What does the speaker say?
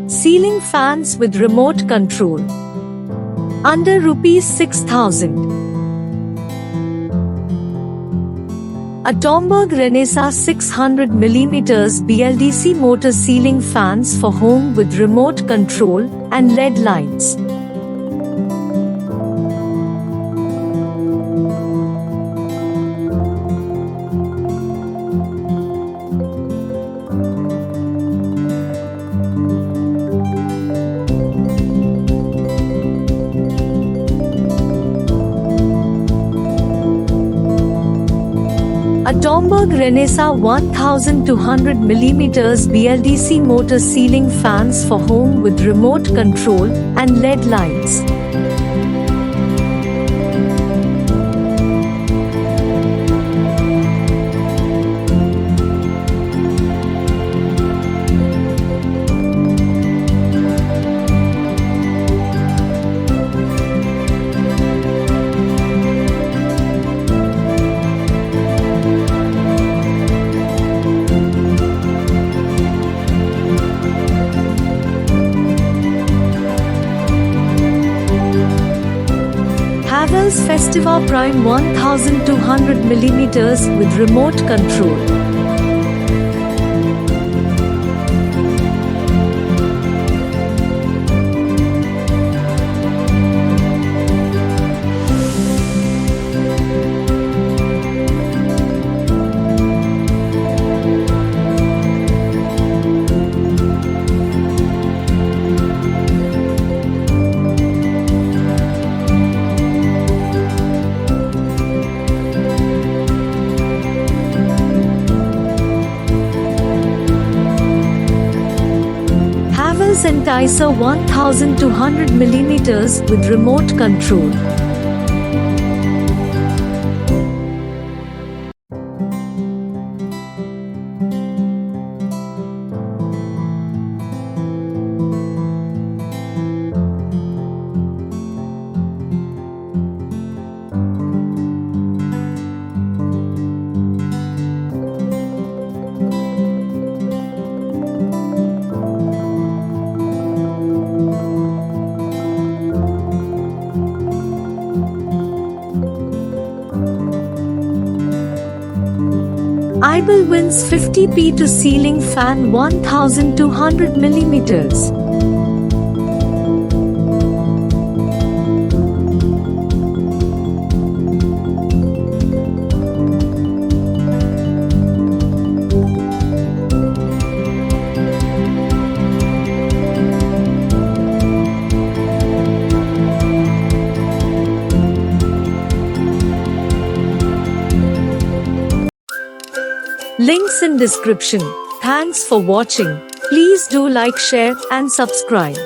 Ceiling fans with remote control. Under Rs 6,000. A Tomberg Renaissance 600mm BLDC motor ceiling fans for home with remote control and LED lights. A Tomberg Renaissance 1200mm BLDC motor ceiling fans for home with remote control and LED lights. Havells Festiva Prime 1200mm with remote control. Havells Enticer 1200mm with remote control. Ibel wins 50p to ceiling fan 1200mm. Links in description. Thanks for watching. Please do like, share and subscribe.